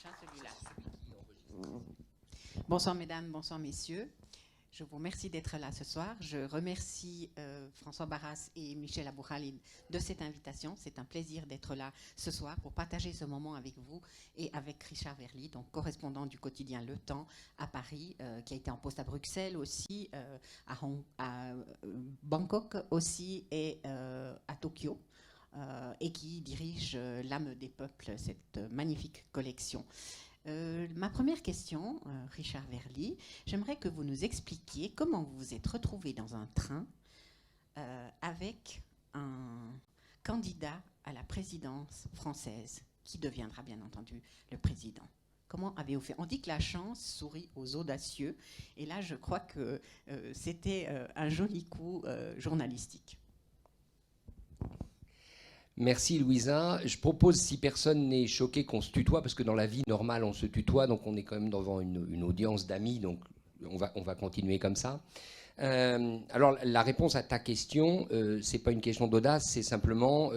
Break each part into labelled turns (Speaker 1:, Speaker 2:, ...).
Speaker 1: prochain, celui-là. Bonsoir mesdames, bonsoir messieurs. Je vous remercie d'être là ce soir. Je remercie François Barras et Michel Abou-Khalid de cette invitation. C'est un plaisir d'être là ce soir pour partager ce moment avec vous et avec Richard Verly, donc correspondant du quotidien Le Temps à Paris, qui a été en poste à Bruxelles aussi, à Bangkok aussi et à Tokyo. Et qui dirige L'âme des peuples, cette magnifique collection. Ma première question, Richard Verly, j'aimerais que vous nous expliquiez comment vous vous êtes retrouvé dans un train avec un candidat à la présidence française, qui deviendra bien entendu le président. Comment avez-vous fait? On dit que la chance sourit aux audacieux, et là je crois que c'était un joli coup journalistique.
Speaker 2: Merci Louisa. Je propose, si personne n'est choqué, qu'on se tutoie, parce que dans la vie normale, on se tutoie, donc on est quand même devant une audience d'amis, donc on va continuer comme ça. Alors, la réponse à ta question, c'est pas une question d'audace, c'est simplement,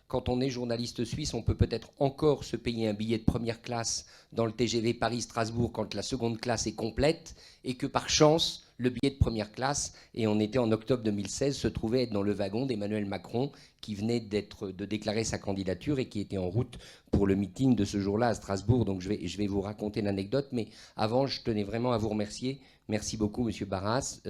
Speaker 2: quand on est journaliste suisse, on peut peut-être encore se payer un billet de première classe dans le TGV Paris-Strasbourg quand la seconde classe est complète, et que par chance, le billet de première classe, et on était en octobre 2016, se trouvait être dans le wagon d'Emmanuel Macron, qui venait de déclarer sa candidature et qui était en route pour le meeting de ce jour-là à Strasbourg. Donc je vais vous raconter l'anecdote, mais avant, je tenais vraiment à vous remercier. Merci beaucoup, Monsieur Barras,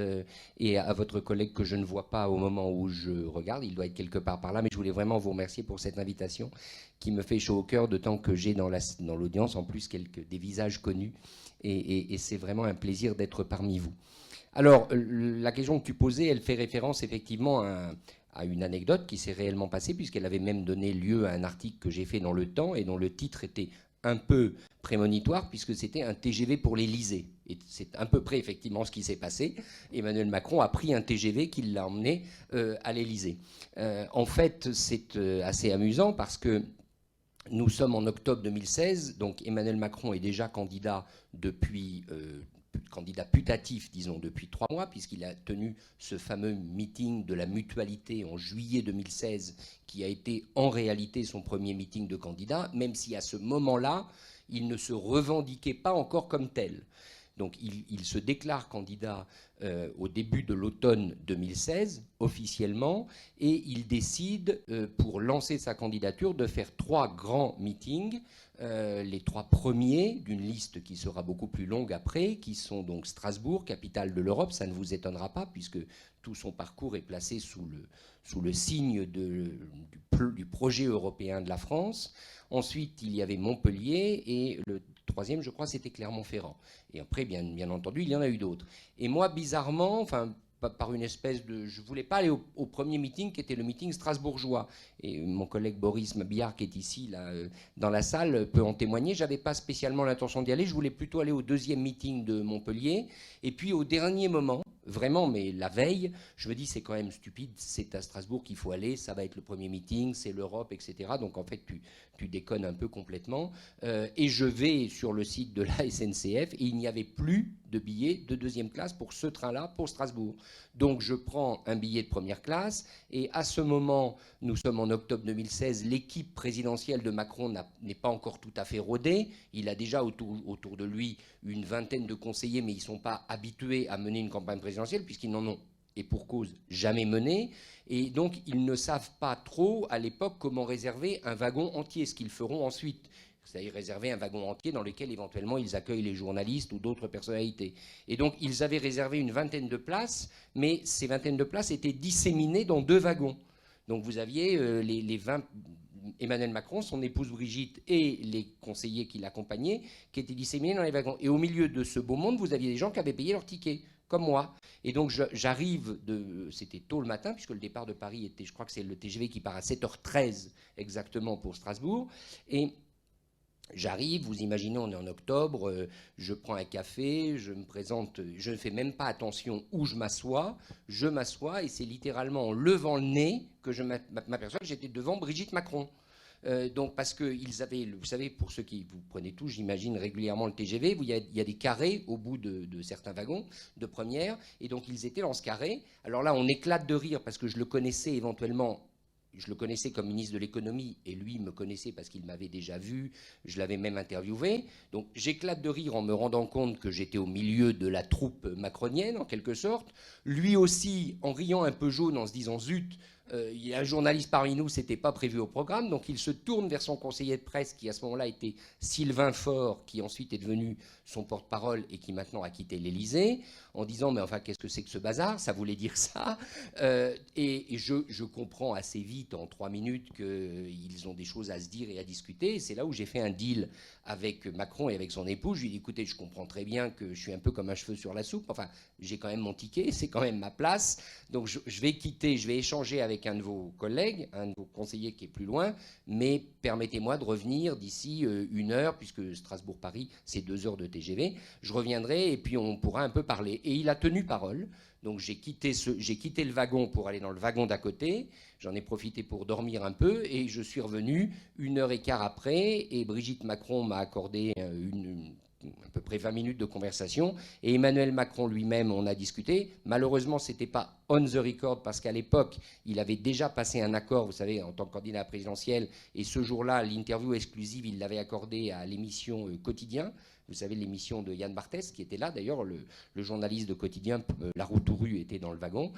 Speaker 2: et à votre collègue que je ne vois pas au moment où je regarde. Il doit être quelque part par là, mais je voulais vraiment vous remercier pour cette invitation qui me fait chaud au cœur, d'autant que j'ai dans l'audience en plus des visages connus, et c'est vraiment un plaisir d'être parmi vous. Alors, la question que tu posais, elle fait référence effectivement à une anecdote qui s'est réellement passée, puisqu'elle avait même donné lieu à un article que j'ai fait dans Le Temps, et dont le titre était un peu prémonitoire, puisque c'était un TGV pour l'Élysée. Et c'est à peu près effectivement ce qui s'est passé. Emmanuel Macron a pris un TGV qui l'a emmené à l'Élysée. En fait, c'est assez amusant, parce que nous sommes en octobre 2016, donc Emmanuel Macron est déjà candidat candidat putatif, disons, depuis 3 mois, puisqu'il a tenu ce fameux meeting de la mutualité en juillet 2016, qui a été en réalité son premier meeting de candidat, même si à ce moment-là, il ne se revendiquait pas encore comme tel. Donc il se déclare candidat au début de l'automne 2016, officiellement, et il décide, pour lancer sa candidature, de faire 3 grands meetings, les 3 premiers d'une liste qui sera beaucoup plus longue après, qui sont donc Strasbourg, capitale de l'Europe. Ça ne vous étonnera pas, puisque tout son parcours est placé sous le signe du projet européen de la France. Ensuite, il y avait Montpellier, et le 3e, je crois, c'était Clermont-Ferrand. Et après, bien entendu, il y en a eu d'autres. Et moi, bizarrement, enfin, par une espèce de... Je ne voulais pas aller au premier meeting, qui était le meeting strasbourgeois. Et mon collègue Boris Mabillard, qui est ici, là, dans la salle, peut en témoigner. Je n'avais pas spécialement l'intention d'y aller. Je voulais plutôt aller au 2e meeting de Montpellier. Et puis, au dernier moment, vraiment, mais la veille, je me dis, c'est quand même stupide, c'est à Strasbourg qu'il faut aller, ça va être le premier meeting, c'est l'Europe, etc. Donc, en fait, tu déconnes un peu complètement. Et je vais sur le site de la SNCF, et il n'y avait plus de billets de 2e classe pour ce train-là, pour Strasbourg. Donc, je prends un billet de première classe, et à ce moment, nous sommes en octobre 2016, l'équipe présidentielle de Macron n'est pas encore tout à fait rodée. Il a déjà autour de lui une vingtaine de conseillers, mais ils ne sont pas habitués à mener une campagne présidentielle, puisqu'ils n'en ont, et pour cause, jamais mené. Et donc, ils ne savent pas trop, à l'époque, comment réserver un wagon entier, ce qu'ils feront ensuite. C'est-à-dire réserver un wagon entier dans lequel, éventuellement, ils accueillent les journalistes ou d'autres personnalités. Et donc, ils avaient réservé une vingtaine de places, mais ces vingtaines de places étaient disséminées dans 2 wagons. Donc, vous aviez les 20... Emmanuel Macron, son épouse Brigitte et les conseillers qui l'accompagnaient, qui étaient disséminés dans les wagons. Et au milieu de ce beau monde, vous aviez des gens qui avaient payé leur ticket, comme moi. Et donc j'arrive, c'était tôt le matin, puisque le départ de Paris était, je crois que c'est le TGV qui part à 7h13 exactement pour Strasbourg. Et j'arrive, vous imaginez, on est en octobre, je prends un café, je me présente, je ne fais même pas attention où je m'assois, et c'est littéralement en levant le nez que je m'aperçois que j'étais devant Brigitte Macron. Donc parce qu'ils avaient, vous savez, pour ceux qui vous prenez tout, j'imagine régulièrement le TGV, il y a des carrés au bout de certains wagons de première, et donc ils étaient dans ce carré. Alors là, on éclate de rire parce que je le connaissais éventuellement je le connaissais comme ministre de l'économie et lui me connaissait parce qu'il m'avait déjà vu, je l'avais même interviewé. Donc j'éclate de rire en me rendant compte que j'étais au milieu de la troupe macronienne en quelque sorte. Lui aussi en riant un peu jaune en se disant zut, il y a un journaliste parmi nous, c'était pas prévu au programme, donc il se tourne vers son conseiller de presse qui à ce moment-là était Sylvain Faure, qui ensuite est devenu son porte-parole et qui maintenant a quitté l'Élysée, en disant mais enfin qu'est-ce que c'est que ce bazar, ça voulait dire ça, et je comprends assez vite en 3 minutes qu'ils ont des choses à se dire et à discuter, et c'est là où j'ai fait un deal avec Macron et avec son épouse. Je lui ai dit écoutez, je comprends très bien que je suis un peu comme un cheveu sur la soupe, enfin j'ai quand même mon ticket, c'est quand même ma place, donc je vais quitter, je vais échanger avec un de vos collègues, un de vos conseillers qui est plus loin, mais permettez-moi de revenir d'ici 1 heure, puisque Strasbourg-Paris, c'est 2 heures de TGV. Je reviendrai et puis on pourra un peu parler. Et il a tenu parole. Donc j'ai quitté le wagon pour aller dans le wagon d'à côté. J'en ai profité pour dormir un peu et je suis revenu 1 heure et quart après. Et Brigitte Macron m'a accordé à peu près 20 minutes de conversation. Et Emmanuel Macron lui-même, on a discuté. Malheureusement, ce n'était pas on the record parce qu'à l'époque, il avait déjà passé un accord, vous savez, en tant que candidat présidentiel. Et ce jour-là, l'interview exclusive, il l'avait accordée à l'émission Quotidien. Vous savez, l'émission de Yann Barthès, qui était là. D'ailleurs, le journaliste de Quotidien, La Routourue, était dans le wagon.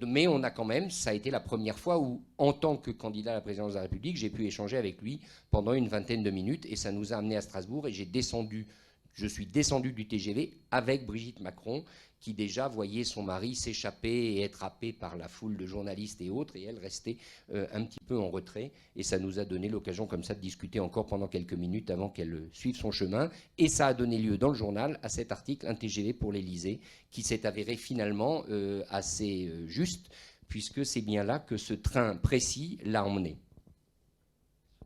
Speaker 2: Mais on a quand même, ça a été la première fois où, en tant que candidat à la présidence de la République, j'ai pu échanger avec lui pendant une vingtaine de minutes. Et ça nous a amenés à Strasbourg. Et je suis descendu du TGV avec Brigitte Macron, qui déjà voyait son mari s'échapper et être happé par la foule de journalistes et autres, et elle restait un petit peu en retrait. Et ça nous a donné l'occasion comme ça de discuter encore pendant quelques minutes avant qu'elle suive son chemin. Et ça a donné lieu dans le journal à cet article, un TGV pour l'Élysée, qui s'est avéré finalement assez juste, puisque c'est bien là que ce train précis l'a emmené.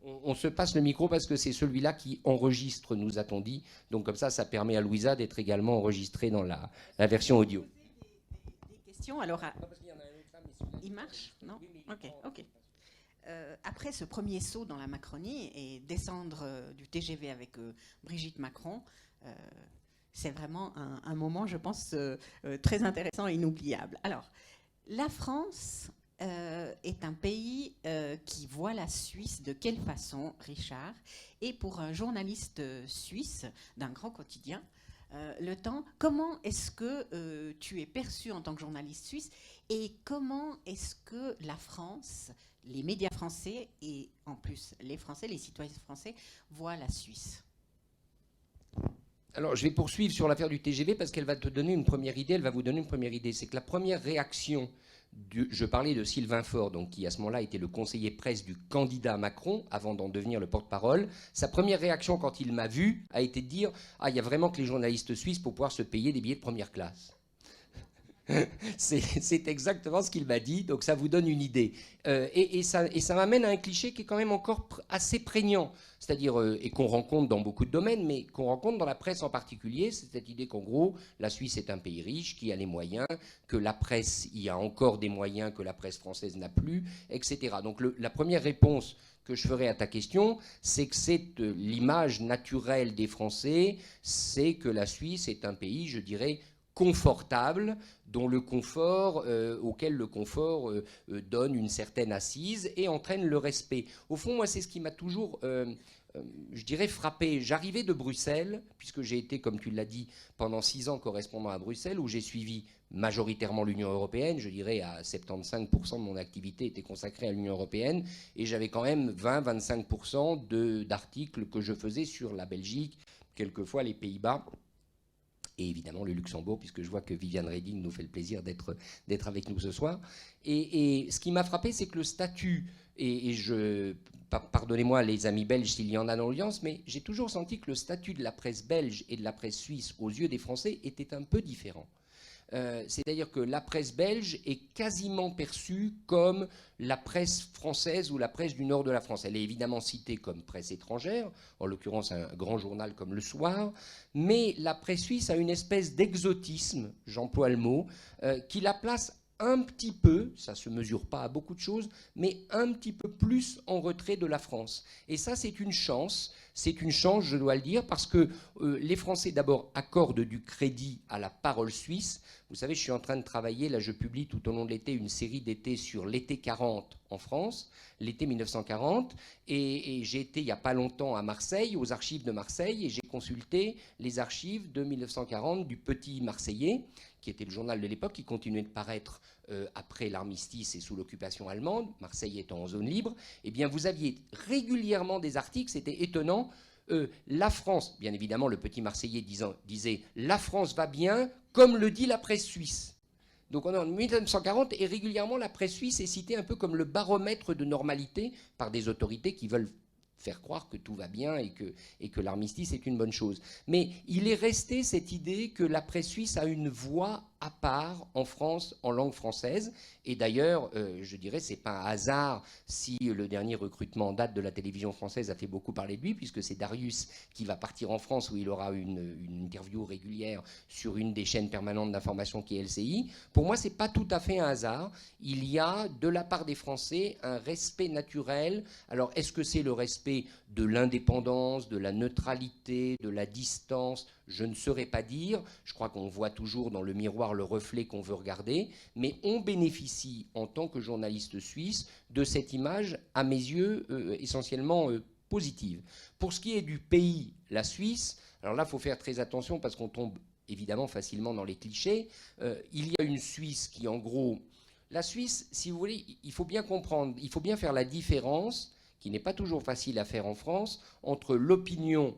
Speaker 2: On se passe le micro parce que c'est celui-là qui enregistre, nous a-t-on dit. Donc comme ça permet à Louisa d'être également enregistrée dans la version audio.
Speaker 1: Des questions alors il marche? Non? Ok. Après ce premier saut dans la Macronie et descendre du TGV avec Brigitte Macron, c'est vraiment un moment, je pense, très intéressant et inoubliable. Alors, la France est un pays qui voit la Suisse de quelle façon, Richard? Et pour un journaliste suisse d'un grand quotidien, Le Temps, comment est-ce que tu es perçu en tant que journaliste suisse et comment est-ce que la France, les médias français et en plus les Français, les citoyens français voient la Suisse?
Speaker 2: Alors, je vais poursuivre sur l'affaire du TGV parce qu'elle va te donner une première idée. Elle va vous donner une première idée. C'est que la première réaction, je parlais de Sylvain Faure, donc, qui à ce moment-là était le conseiller presse du candidat Macron, avant d'en devenir le porte-parole. Sa première réaction quand il m'a vu a été de dire « Ah, il y a vraiment que les journalistes suisses pour pouvoir se payer des billets de première classe ». C'est exactement ce qu'il m'a dit, donc ça vous donne une idée. Et ça m'amène à un cliché qui est quand même encore assez prégnant, c'est-à-dire, et qu'on rencontre dans beaucoup de domaines, mais qu'on rencontre dans la presse en particulier, c'est cette idée qu'en gros, la Suisse est un pays riche, qui a les moyens, que la presse y a encore des moyens que la presse française n'a plus, etc. Donc la première réponse que je ferai à ta question, c'est que c'est l'image naturelle des Français, c'est que la Suisse est un pays, je dirais, confortable, dont le confort, auquel le confort donne une certaine assise et entraîne le respect. Au fond, moi, c'est ce qui m'a toujours, je dirais, frappé. J'arrivais de Bruxelles, puisque j'ai été, comme tu l'as dit, pendant 6 ans correspondant à Bruxelles, où j'ai suivi majoritairement l'Union européenne, je dirais à 75% de mon activité était consacrée à l'Union européenne, et j'avais quand même 20-25% d'articles que je faisais sur la Belgique, quelquefois les Pays-Bas, et évidemment le Luxembourg, puisque je vois que Viviane Reding nous fait le plaisir d'être avec nous ce soir. Et ce qui m'a frappé, c'est que le statut, pardonnez-moi les amis belges s'il y en a dans l'audience, mais j'ai toujours senti que le statut de la presse belge et de la presse suisse aux yeux des Français était un peu différent. C'est-à-dire que la presse belge est quasiment perçue comme la presse française ou la presse du nord de la France. Elle est évidemment citée comme presse étrangère, en l'occurrence un grand journal comme Le Soir, mais la presse suisse a une espèce d'exotisme, j'emploie le mot, qui la place un petit peu, ça ne se mesure pas à beaucoup de choses, mais un petit peu plus en retrait de la France. Et ça, c'est une chance. C'est une chance, je dois le dire, parce que les Français, d'abord, accordent du crédit à la parole suisse. Vous savez, je suis en train de travailler, là je publie tout au long de l'été une série d'été sur l'été 40 en France, l'été 1940, et j'ai été il n'y a pas longtemps à Marseille, aux archives de Marseille, et j'ai consulté les archives de 1940 du Petit Marseillais, qui était le journal de l'époque, qui continuait de paraître après l'armistice et sous l'occupation allemande, Marseille étant en zone libre. Eh bien, vous aviez régulièrement des articles, c'était étonnant. La France, bien évidemment, le Petit Marseillais disait « La France va bien », comme le dit la presse suisse. Donc on est en 1940 et régulièrement la presse suisse est citée un peu comme le baromètre de normalité par des autorités qui veulent faire croire que tout va bien et que l'armistice est une bonne chose. Mais il est resté cette idée que la presse suisse a une voix à part en France, en langue française. Et d'ailleurs, je dirais, c'est pas un hasard si le dernier recrutement en date de la télévision française a fait beaucoup parler de lui, puisque c'est Darius qui va partir en France, où il aura une interview régulière sur une des chaînes permanentes d'information qui est LCI. Pour moi, c'est pas tout à fait un hasard. Il y a, de la part des Français, un respect naturel. Alors, est-ce que c'est le respect de l'indépendance, de la neutralité, de la distance? Je ne saurais pas dire. Je crois qu'on voit toujours dans le miroir le reflet qu'on veut regarder. Mais on bénéficie, en tant que journaliste suisse, de cette image, à mes yeux, essentiellement positive. Pour ce qui est du pays, la Suisse, alors là, il faut faire très attention parce qu'on tombe évidemment facilement dans les clichés. Il y a une Suisse qui, en gros... La Suisse, si vous voulez, il faut bien comprendre, il faut bien faire la différence, qui n'est pas toujours facile à faire en France, entre l'opinion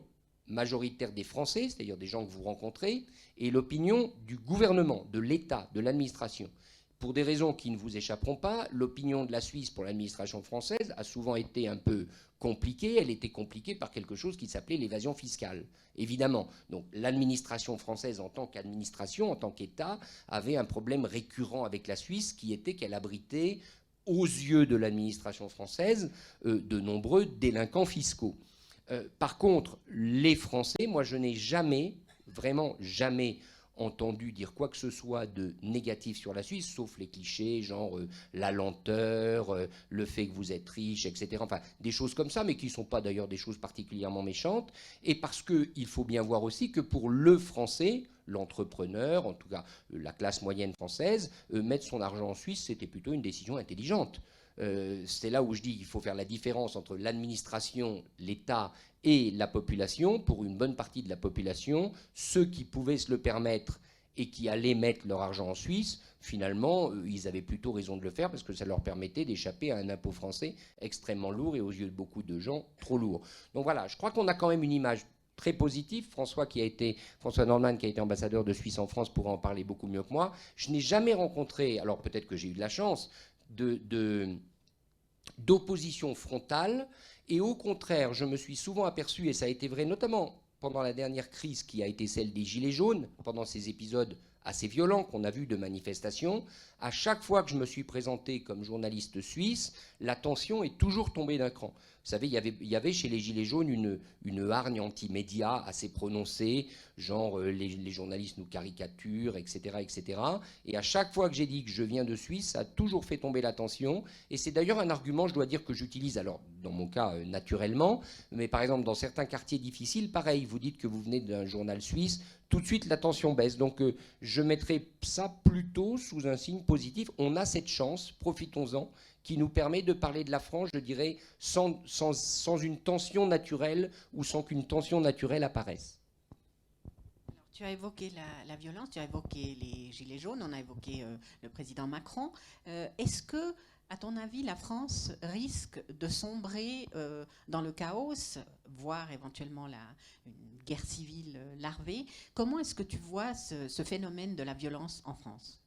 Speaker 2: majoritaire des Français, c'est-à-dire des gens que vous rencontrez, et l'opinion du gouvernement, de l'État, de l'administration. Pour des raisons qui ne vous échapperont pas, l'opinion de la Suisse pour l'administration française a souvent été un peu compliquée. Elle était compliquée par quelque chose qui s'appelait l'évasion fiscale, évidemment. Donc l'administration française en tant qu'administration, en tant qu'État, avait un problème récurrent avec la Suisse qui était qu'elle abritait, aux yeux de l'administration française, de nombreux délinquants fiscaux. Par contre, les Français, moi je n'ai jamais, vraiment jamais, entendu dire quoi que ce soit de négatif sur la Suisse, sauf les clichés, genre la lenteur, le fait que vous êtes riche, etc. Enfin, des choses comme ça, mais qui ne sont pas d'ailleurs des choses particulièrement méchantes. Et parce qu'il faut bien voir aussi que pour le Français, l'entrepreneur, en tout cas la classe moyenne française, mettre son argent en Suisse, c'était plutôt une décision intelligente. C'est là où je dis qu'il faut faire la différence entre l'administration, l'État et la population. Pour une bonne partie de la population, ceux qui pouvaient se le permettre et qui allaient mettre leur argent en Suisse, finalement, ils avaient plutôt raison de le faire parce que ça leur permettait d'échapper à un impôt français extrêmement lourd et aux yeux de beaucoup de gens trop lourd. Donc voilà, je crois qu'on a quand même une image très positive. François Nordman, qui a été ambassadeur de Suisse en France, pourra en parler beaucoup mieux que moi. Je n'ai jamais rencontré, alors peut-être que j'ai eu de la chance, d'opposition frontale. Et au contraire, je me suis souvent aperçu, et ça a été vrai notamment pendant la dernière crise qui a été celle des Gilets jaunes, pendant ces épisodes assez violents qu'on a vus de manifestations, à chaque fois que je me suis présenté comme journaliste suisse, la tension est toujours tombée d'un cran. Vous savez, il y avait chez les Gilets jaunes une hargne anti-média assez prononcée, genre les journalistes nous caricaturent, etc., etc. Et à chaque fois que j'ai dit que je viens de Suisse, ça a toujours fait tomber la tension. Et c'est d'ailleurs un argument, je dois dire, que j'utilise, alors dans mon cas naturellement, mais par exemple dans certains quartiers difficiles, pareil, vous dites que vous venez d'un journal suisse, tout de suite la tension baisse. Donc je mettrai ça plutôt sous un signe positif. On a cette chance, profitons-en, qui nous permet de parler de la France, je dirais, sans une tension naturelle ou sans qu'une tension naturelle apparaisse.
Speaker 1: Alors, tu as évoqué la violence, tu as évoqué les Gilets jaunes, on a évoqué le président Macron. Est-ce que, à ton avis, la France risque de sombrer dans le chaos, voire éventuellement une guerre civile larvée? Comment est-ce que tu vois ce phénomène de la violence en France?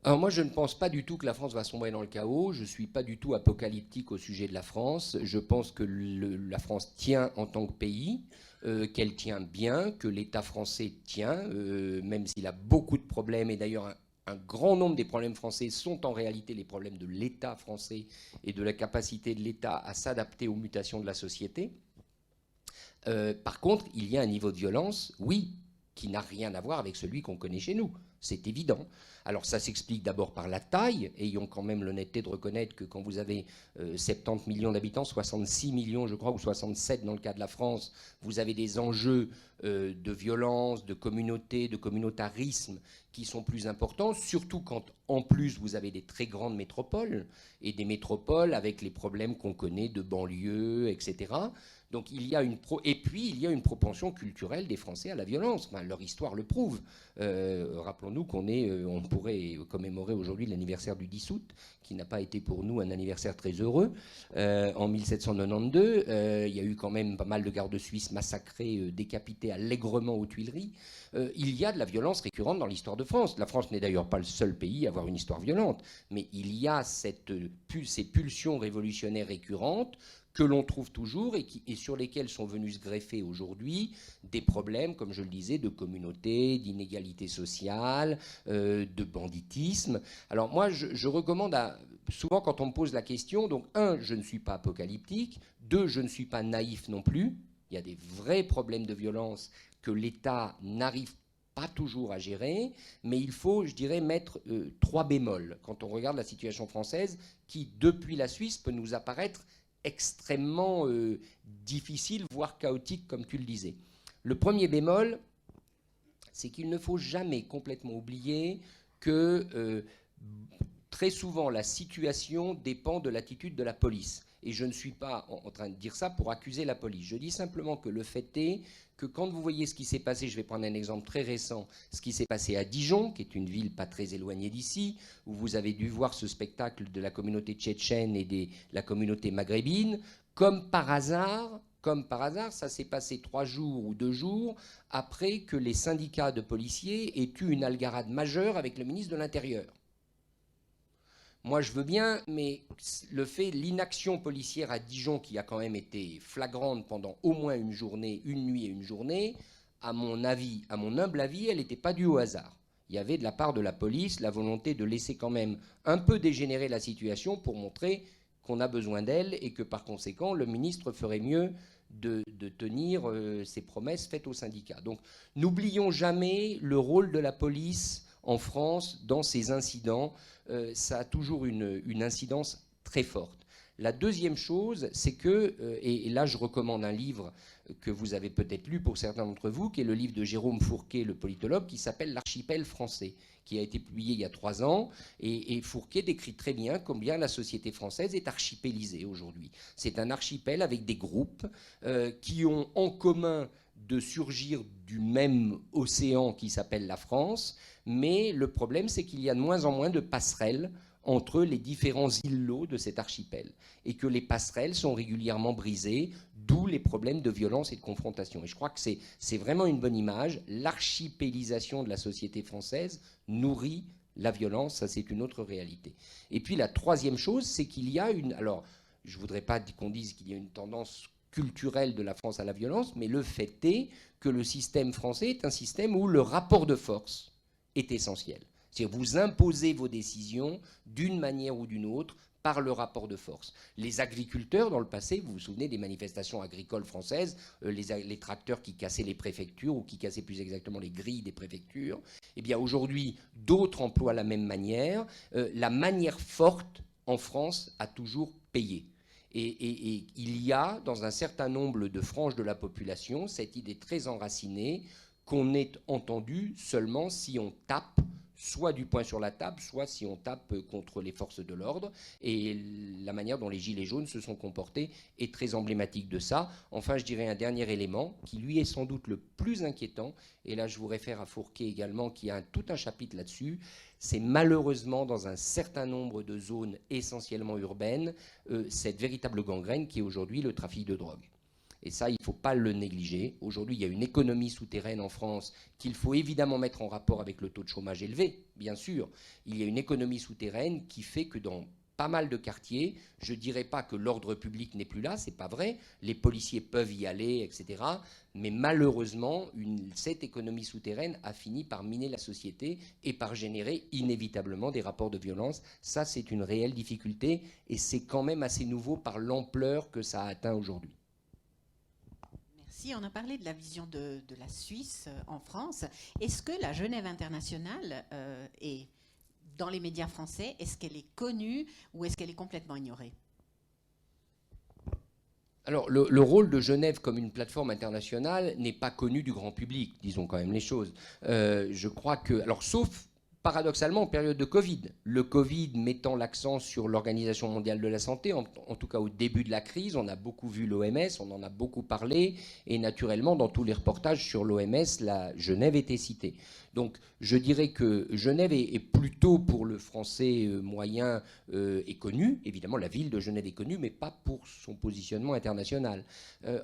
Speaker 2: Alors moi, je ne pense pas du tout que la France va sombrer dans le chaos. Je ne suis pas du tout apocalyptique au sujet de la France. Je pense que la France tient en tant que pays, qu'elle tient bien, que l'État français tient, même s'il a beaucoup de problèmes. Et d'ailleurs, un grand nombre des problèmes français sont en réalité les problèmes de l'État français et de la capacité de l'État à s'adapter aux mutations de la société. Par contre, il y a un niveau de violence, oui, qui n'a rien à voir avec celui qu'on connaît chez nous. c'est évident. Alors ça s'explique d'abord par la taille, ayons quand même l'honnêteté de reconnaître que quand vous avez 70 millions d'habitants, 66 millions je crois, ou 67 dans le cas de la France, vous avez des enjeux de violence, de communauté, de communautarisme qui sont plus importants, surtout quand en plus vous avez des très grandes métropoles, et des métropoles avec les problèmes qu'on connaît de banlieue, etc. Donc il y a et puis il y a une propension culturelle des Français à la violence. Enfin, leur histoire le prouve. Rappelons-nous on pourrait commémorer aujourd'hui l'anniversaire du 10 août, qui n'a pas été pour nous un anniversaire très heureux. En 1792, il y a eu quand même pas mal de gardes suisses massacrés, décapités allègrement aux Tuileries. Il y a de la violence récurrente dans l'histoire de France. La France n'est d'ailleurs pas le seul pays à avoir une histoire violente, mais il y a ces pulsions révolutionnaires récurrentes que l'on trouve toujours et sur lesquels sont venus se greffer aujourd'hui des problèmes, comme je le disais, de communauté, d'inégalité sociale, de banditisme. Alors moi, je recommande souvent quand on me pose la question, donc je ne suis pas apocalyptique, je ne suis pas naïf non plus. Il y a des vrais problèmes de violence que l'État n'arrive pas toujours à gérer, mais il faut, je dirais, mettre 3 bémols quand on regarde la situation française qui, depuis la Suisse, peut nous apparaître extrêmement difficile, voire chaotique, comme tu le disais. Le premier bémol, c'est qu'il ne faut jamais complètement oublier que très souvent la situation dépend de l'attitude de la police. Et je ne suis pas en train de dire ça pour accuser la police. Je dis simplement que le fait est que quand vous voyez ce qui s'est passé, je vais prendre un exemple très récent, ce qui s'est passé à Dijon, qui est une ville pas très éloignée d'ici, où vous avez dû voir ce spectacle de la communauté tchétchène et de la communauté maghrébine, comme par hasard, ça s'est passé 3 jours ou 2 jours après que les syndicats de policiers aient eu une algarade majeure avec le ministre de l'Intérieur. Moi, je veux bien, mais l'inaction policière à Dijon, qui a quand même été flagrante pendant au moins une journée, une nuit et une journée, à mon humble avis, elle n'était pas due au hasard. Il y avait de la part de la police la volonté de laisser quand même un peu dégénérer la situation pour montrer qu'on a besoin d'elle et que par conséquent, le ministre ferait mieux de tenir ses promesses faites aux syndicats. Donc, n'oublions jamais le rôle de la police en France dans ces incidents. Ça a toujours une incidence très forte. La deuxième chose, c'est que, et là je recommande un livre que vous avez peut-être lu pour certains d'entre vous, qui est le livre de Jérôme Fourquet, le politologue, qui s'appelle L'archipel français, qui a été publié il y a 3 ans. Et Fourquet décrit très bien combien la société française est archipélisée aujourd'hui. C'est un archipel avec des groupes qui ont en commun de surgir du même océan qui s'appelle la France, mais le problème, c'est qu'il y a de moins en moins de passerelles entre les différents îlots de cet archipel, et que les passerelles sont régulièrement brisées, d'où les problèmes de violence et de confrontation. Et je crois que c'est vraiment une bonne image. L'archipélisation de la société française nourrit la violence, ça c'est une autre réalité. Et puis la troisième chose, c'est qu'il y a alors je ne voudrais pas qu'on dise qu'il y a une tendance culturelle de la France à la violence, mais le fait est que le système français est un système où le rapport de force est essentiel. C'est-à-dire vous imposez vos décisions d'une manière ou d'une autre par le rapport de force. Les agriculteurs, dans le passé, vous vous souvenez des manifestations agricoles françaises, les tracteurs qui cassaient les préfectures, ou qui cassaient plus exactement les grilles des préfectures. Eh bien aujourd'hui, d'autres emploient la même manière. La manière forte, en France, a toujours payé. Et il y a, dans un certain nombre de franges de la population, cette idée très enracinée qu'on est entendu seulement si on tape, soit du poing sur la table, soit si on tape contre les forces de l'ordre. Et la manière dont les Gilets jaunes se sont comportés est très emblématique de ça. Enfin, je dirais un dernier élément qui, lui, est sans doute le plus inquiétant, et là je vous réfère à Fourquet également, qui a tout un chapitre là-dessus. C'est malheureusement dans un certain nombre de zones essentiellement urbaines, cette véritable gangrène qui est aujourd'hui le trafic de drogue. Et ça, il ne faut pas le négliger. Aujourd'hui, il y a une économie souterraine en France qu'il faut évidemment mettre en rapport avec le taux de chômage élevé, bien sûr. Il y a une économie souterraine qui fait que dans pas mal de quartiers, je ne dirais pas que l'ordre public n'est plus là, c'est pas vrai. Les policiers peuvent y aller, etc. Mais malheureusement, cette économie souterraine a fini par miner la société et par générer inévitablement des rapports de violence. Ça, c'est une réelle difficulté et c'est quand même assez nouveau par l'ampleur que ça a atteint aujourd'hui.
Speaker 1: Merci. On a parlé de la vision de la Suisse en France. Est-ce que la Genève internationale est dans les médias français? Est-ce qu'elle est connue ou est-ce qu'elle est complètement ignorée?
Speaker 2: Alors, le rôle de Genève comme une plateforme internationale n'est pas connu du grand public, disons quand même les choses. Je crois que, alors sauf paradoxalement en période de Covid, le Covid mettant l'accent sur l'Organisation mondiale de la santé, en tout cas au début de la crise, on a beaucoup vu l'OMS, on en a beaucoup parlé, et naturellement dans tous les reportages sur l'OMS, la Genève était citée. Donc je dirais que Genève est plutôt pour le français moyen est connu. Évidemment, la ville de Genève est connue, mais pas pour son positionnement international.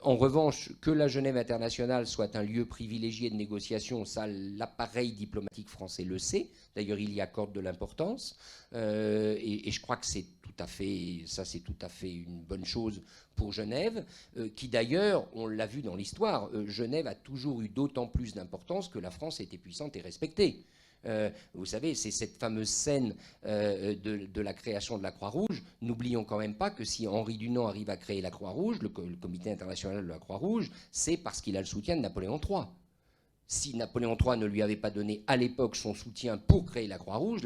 Speaker 2: En revanche, que la Genève internationale soit un lieu privilégié de négociation, ça, l'appareil diplomatique français le sait. D'ailleurs, il y accorde de l'importance. Et je crois que c'est tout à fait une bonne chose pour Genève, qui d'ailleurs, on l'a vu dans l'histoire, Genève a toujours eu d'autant plus d'importance que la France était puissante et respectée. Vous savez, c'est cette fameuse scène de la création de la Croix-Rouge. N'oublions quand même pas que si Henri Dunant arrive à créer la Croix-Rouge, le Comité international de la Croix-Rouge, c'est parce qu'il a le soutien de Napoléon III. Si Napoléon III ne lui avait pas donné à l'époque son soutien pour créer la Croix-Rouge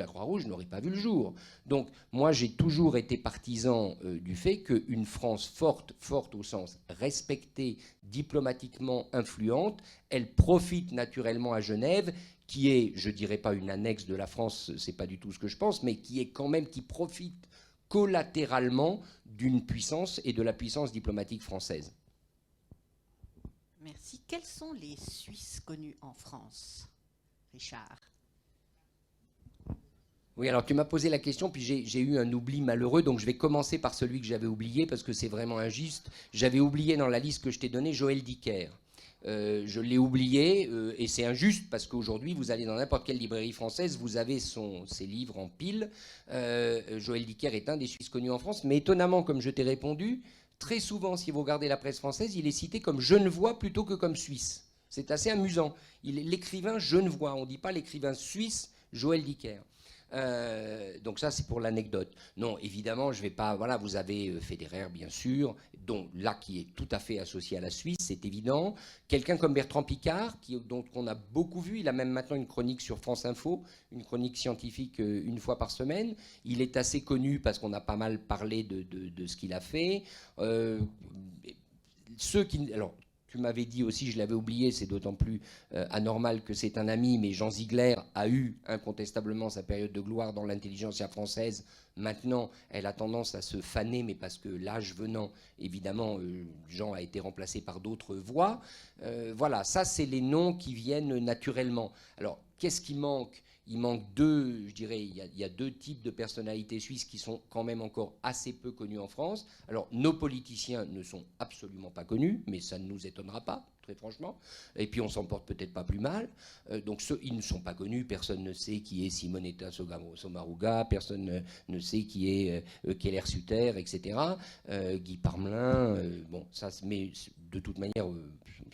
Speaker 2: n'aurait pas vu le jour. Donc moi j'ai toujours été partisan du fait qu'une France forte au sens respectée, diplomatiquement influente, elle profite naturellement à Genève, qui est, je dirais pas une annexe de la France, c'est pas du tout ce que je pense, mais qui profite collatéralement d'une puissance et de la puissance diplomatique française.
Speaker 1: Merci. Quels sont les Suisses connus en France, Richard?
Speaker 2: Oui, alors tu m'as posé la question, puis j'ai eu un oubli malheureux, donc je vais commencer par celui que j'avais oublié, parce que c'est vraiment injuste. J'avais oublié dans la liste que je t'ai donnée Joël Dicker. Je l'ai oublié, et c'est injuste, parce qu'aujourd'hui, vous allez dans n'importe quelle librairie française, vous avez ses livres en pile. Joël Dicker est un des Suisses connus en France, mais étonnamment, comme je t'ai répondu, très souvent, si vous regardez la presse française, il est cité comme genevois plutôt que comme suisse. C'est assez amusant. Il est l'écrivain genevois. On ne dit pas l'écrivain suisse Joël Dicker. Donc ça, c'est pour l'anecdote. Non, évidemment, je ne vais pas... Voilà, vous avez Federer, bien sûr, dont, là, qui est tout à fait associé à la Suisse, c'est évident. Quelqu'un comme Bertrand Piccard, dont on a beaucoup vu. Il a même maintenant une chronique sur France Info, une chronique scientifique une fois par semaine. Il est assez connu parce qu'on a pas mal parlé de ce qu'il a fait. Alors, tu m'avais dit aussi, je l'avais oublié, c'est d'autant plus anormal que c'est un ami, mais Jean Ziegler a eu incontestablement sa période de gloire dans l'intelligentsia française. Maintenant, elle a tendance à se faner, mais parce que l'âge venant, évidemment, Jean a été remplacé par d'autres voix. Voilà, ça, c'est les noms qui viennent naturellement. Alors, qu'est-ce qui manque ? Il manque deux, je dirais, il y a deux types de personnalités suisses qui sont quand même encore assez peu connues en France. Alors, nos politiciens ne sont absolument pas connus, mais ça ne nous étonnera pas, très franchement. Et puis, on s'en porte peut-être pas plus mal. Donc, ils ne sont pas connus. Personne ne sait qui est Simonetta Sommaruga, personne ne sait qui est Keller Sutter, etc. Guy Parmelin, bon, ça, mais de toute manière,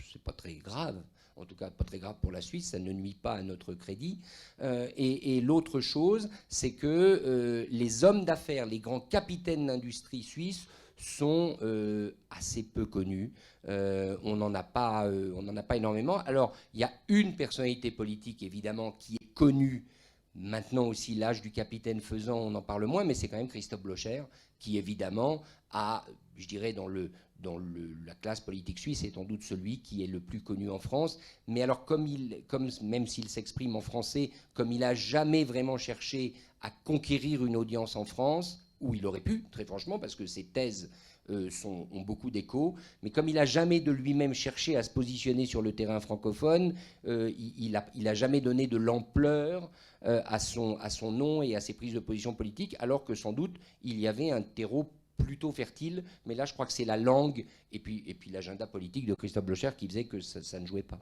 Speaker 2: c'est pas très grave. En tout cas pas très grave pour la Suisse, ça ne nuit pas à notre crédit. Et l'autre chose, c'est que les hommes d'affaires, les grands capitaines d'industrie suisses sont assez peu connus. On n'en a pas énormément. Alors, il y a une personnalité politique, évidemment, qui est connue. Maintenant aussi, l'âge du capitaine faisant, on en parle moins, mais c'est quand même Christophe Blocher, qui évidemment a, je dirais, dans la classe politique suisse, est sans doute celui qui est le plus connu en France. Mais alors, même s'il s'exprime en français, comme il n'a jamais vraiment cherché à conquérir une audience en France, où il aurait pu, très franchement, parce que ses thèses ont beaucoup d'écho, mais comme il n'a jamais de lui-même cherché à se positionner sur le terrain francophone, il n'a jamais donné de l'ampleur à son nom et à ses prises de position politiques, alors que sans doute il y avait un terreau plutôt fertile, mais là je crois que c'est la langue et puis l'agenda politique de Christophe Blocher qui faisait que ça ne jouait pas.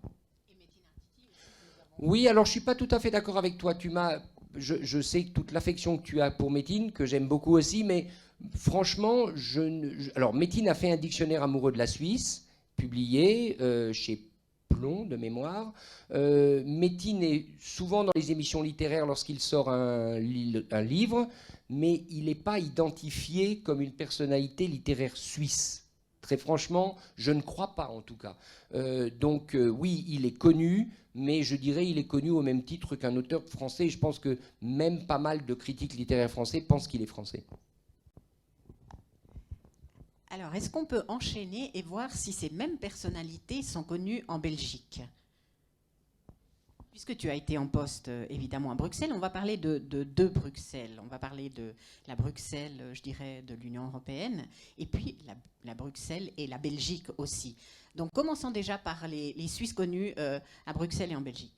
Speaker 2: Oui, alors je ne suis pas tout à fait d'accord avec toi. Je sais toute l'affection que tu as pour Métine, que j'aime beaucoup aussi, mais franchement, alors Métine a fait un dictionnaire amoureux de la Suisse, publié chez Plomb de mémoire. Métine est souvent dans les émissions littéraires lorsqu'il sort un livre, mais il n'est pas identifié comme une personnalité littéraire suisse. Très franchement, je ne crois pas en tout cas. Donc oui, il est connu, mais je dirais il est connu au même titre qu'un auteur français. Je pense que même pas mal de critiques littéraires français pensent qu'il est français.
Speaker 1: Alors, est-ce qu'on peut enchaîner et voir si ces mêmes personnalités sont connues en Belgique? Puisque tu as été en poste, évidemment, à Bruxelles, on va parler de deux Bruxelles. On va parler de la Bruxelles, je dirais, de l'Union européenne, et puis la Bruxelles et la Belgique aussi. Donc, commençons déjà par les Suisses connus à Bruxelles et en Belgique.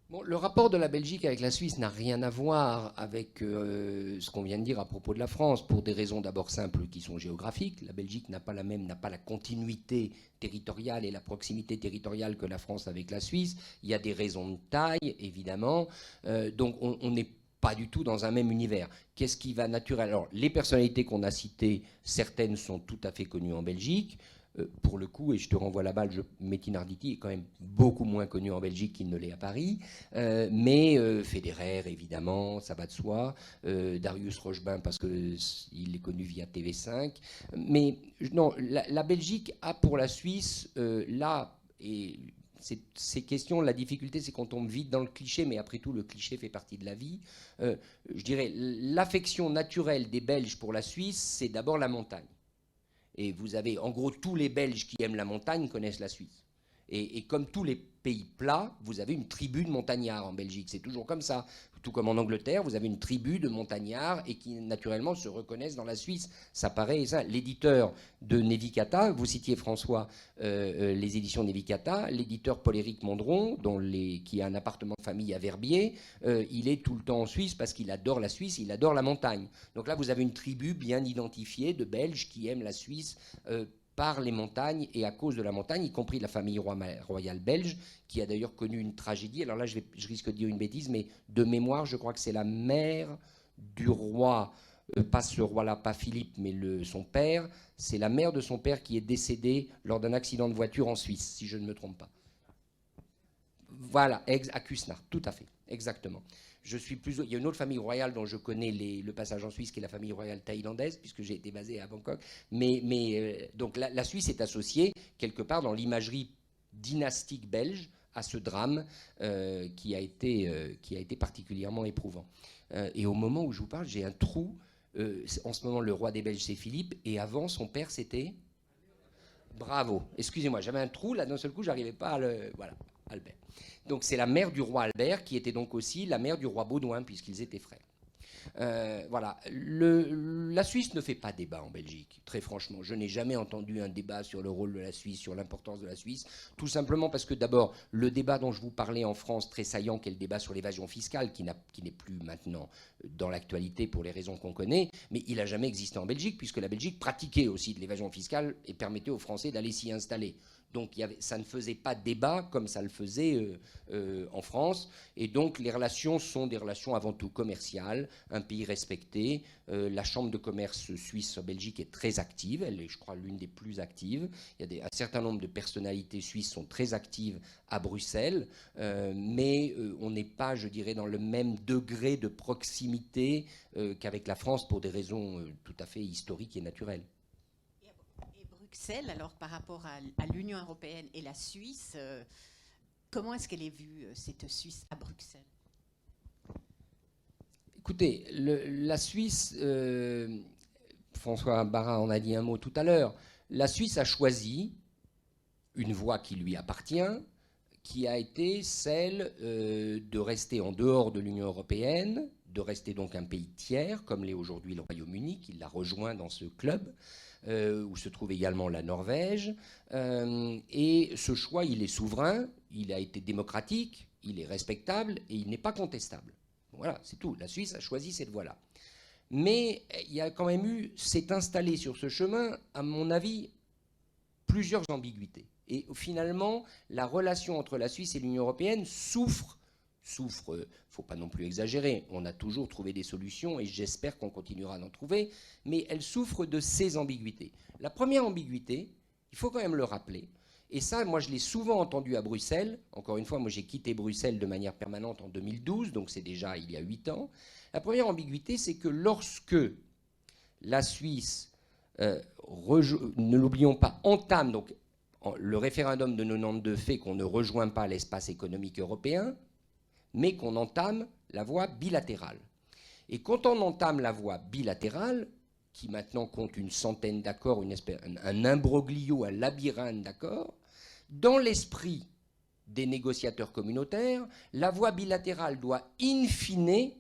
Speaker 2: Bon, le rapport de la Belgique avec la Suisse n'a rien à voir avec ce qu'on vient de dire à propos de la France, pour des raisons d'abord simples qui sont géographiques. La Belgique n'a pas la continuité territoriale et la proximité territoriale que la France avec la Suisse. Il y a des raisons de taille, évidemment. Donc on n'est pas du tout dans un même univers. Qu'est-ce qui va naturel? Alors, les personnalités qu'on a citées, certaines sont tout à fait connues en Belgique. Pour le coup, et je te renvoie la balle, Metin Arditi est quand même beaucoup moins connu en Belgique qu'il ne l'est à Paris, mais Federer, évidemment, ça va de soi, Darius Rochebin, parce qu'il est connu via TV5, mais non, la Belgique a pour la Suisse, là, et ces questions, la difficulté, c'est qu'on tombe vite dans le cliché, mais après tout, le cliché fait partie de la vie. Je dirais, l'affection naturelle des Belges pour la Suisse, c'est d'abord la montagne. Et vous avez, en gros, tous les Belges qui aiment la montagne connaissent la Suisse. Et comme tous les pays plats, vous avez une tribu de montagnards en Belgique. C'est toujours comme ça. Tout comme en Angleterre, vous avez une tribu de montagnards et qui, naturellement, se reconnaissent dans la Suisse. Ça paraît ça. L'éditeur de Nevikata, vous citiez François, les éditions Nevikata, l'éditeur Paul-Éric Mondron, qui a un appartement de famille à Verbier, il est tout le temps en Suisse parce qu'il adore la Suisse, il adore la montagne. Donc là, vous avez une tribu bien identifiée de Belges qui aiment la Suisse par les montagnes et à cause de la montagne, y compris la famille royale belge, qui a d'ailleurs connu une tragédie. Alors là, je risque de dire une bêtise, mais de mémoire, je crois que c'est la mère du roi, pas ce roi-là, pas Philippe, mais son père. C'est la mère de son père qui est décédée lors d'un accident de voiture en Suisse, si je ne me trompe pas. Voilà, à Cusnard, tout à fait, exactement. Il y a une autre famille royale dont je connais le passage en Suisse, qui est la famille royale thaïlandaise, puisque j'ai été basé à Bangkok. Donc la Suisse est associée, quelque part, dans l'imagerie dynastique belge, à ce drame qui a été particulièrement éprouvant. Et au moment où je vous parle, j'ai un trou. En ce moment, le roi des Belges, c'est Philippe, et avant, son père, c'était... Bravo. Excusez-moi, j'avais un trou, là, d'un seul coup, j'arrivais pas à le... Voilà, Albert. Donc c'est la mère du roi Albert qui était donc aussi la mère du roi Baudouin, puisqu'ils étaient frères. Voilà. La Suisse ne fait pas débat en Belgique, très franchement. Je n'ai jamais entendu un débat sur le rôle de la Suisse, sur l'importance de la Suisse, tout simplement parce que d'abord, le débat dont je vous parlais en France, très saillant, qui est le débat sur l'évasion fiscale, qui n'est plus maintenant dans l'actualité pour les raisons qu'on connaît, mais il n'a jamais existé en Belgique, puisque la Belgique pratiquait aussi de l'évasion fiscale et permettait aux Français d'aller s'y installer. Donc ça ne faisait pas débat comme ça le faisait en France. Et donc les relations sont des relations avant tout commerciales, un pays respecté. La chambre de commerce suisse en Belgique est très active, elle est, je crois, l'une des plus actives. Il y a un certain nombre de personnalités suisses sont très actives à Bruxelles, mais on n'est pas, je dirais, dans le même degré de proximité qu'avec la France pour des raisons tout à fait historiques et naturelles.
Speaker 1: Bruxelles, alors par rapport à l'Union européenne et la Suisse, comment est-ce qu'elle est vue, cette Suisse à Bruxelles?
Speaker 2: Écoutez, la Suisse, François Barra en a dit un mot tout à l'heure, la Suisse a choisi une voie qui lui appartient, qui a été celle de rester en dehors de l'Union européenne, de rester donc un pays tiers, comme l'est aujourd'hui le Royaume-Uni, qui l'a rejoint dans ce club, où se trouve également la Norvège. Et ce choix, il est souverain, il a été démocratique, il est respectable et il n'est pas contestable. Voilà, c'est tout. La Suisse a choisi cette voie-là. Mais il y a quand même s'est installé sur ce chemin, à mon avis, plusieurs ambiguïtés. Et finalement, la relation entre la Suisse et l'Union européenne souffre, il ne faut pas non plus exagérer, on a toujours trouvé des solutions et j'espère qu'on continuera d'en trouver, mais elle souffre de ces ambiguïtés. La première ambiguïté, il faut quand même le rappeler, et ça, moi je l'ai souvent entendu à Bruxelles, encore une fois, moi j'ai quitté Bruxelles de manière permanente en 2012, donc c'est déjà il y a 8 ans. La première ambiguïté, c'est que lorsque la Suisse ne l'oublions pas, entame, donc le référendum de 92 fait qu'on ne rejoint pas l'espace économique européen, mais qu'on entame la voie bilatérale. Et quand on entame la voie bilatérale, qui maintenant compte une centaine d'accords, un imbroglio, un labyrinthe d'accords, dans l'esprit des négociateurs communautaires, la voie bilatérale doit in fine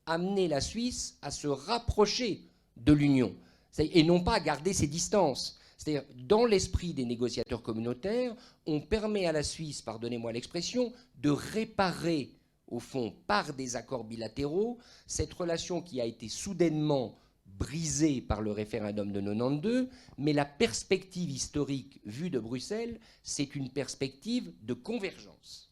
Speaker 2: amener la Suisse à se rapprocher de l'Union, et non pas à garder ses distances. C'est-à-dire, dans l'esprit des négociateurs communautaires, on permet à la Suisse, pardonnez-moi l'expression, de réparer, au fond, par des accords bilatéraux, cette relation qui a été soudainement brisée par le référendum de 92, mais la perspective historique vue de Bruxelles, c'est une perspective de convergence.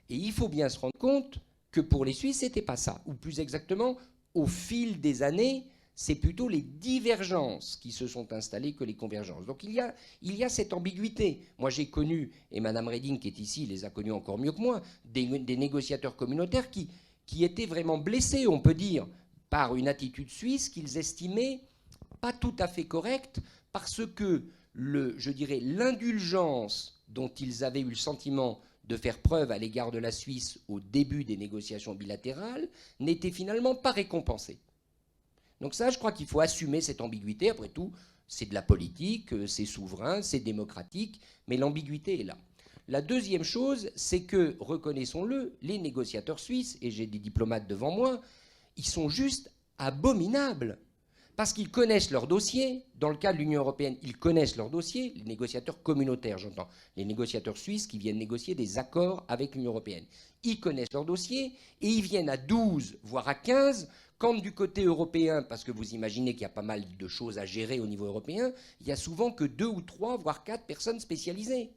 Speaker 2: Et il faut bien se rendre compte que pour les Suisses, ce n'était pas ça. Ou plus exactement, au fil des années, c'est plutôt les divergences qui se sont installées que les convergences. Donc il y a cette ambiguïté. Moi j'ai connu, et Mme Reding qui est ici les a connus encore mieux que moi, des négociateurs communautaires qui étaient vraiment blessés, on peut dire, par une attitude suisse qu'ils estimaient pas tout à fait correcte, parce que, je dirais, l'indulgence dont ils avaient eu le sentiment de faire preuve à l'égard de la Suisse au début des négociations bilatérales n'était finalement pas récompensée. Donc ça, je crois qu'il faut assumer cette ambiguïté. Après tout, c'est de la politique, c'est souverain, c'est démocratique, mais l'ambiguïté est là. La deuxième chose, c'est que, reconnaissons-le, les négociateurs suisses, et j'ai des diplomates devant moi, ils sont juste abominables. Parce qu'ils connaissent leur dossier. Dans le cas de l'Union européenne, ils connaissent leur dossier. Les négociateurs communautaires, j'entends. Les négociateurs suisses qui viennent négocier des accords avec l'Union européenne. Ils connaissent leur dossier et ils viennent à 12, voire à 15, quand du côté européen, parce que vous imaginez qu'il y a pas mal de choses à gérer au niveau européen, il n'y a souvent que 2 ou 3, voire 4 personnes spécialisées.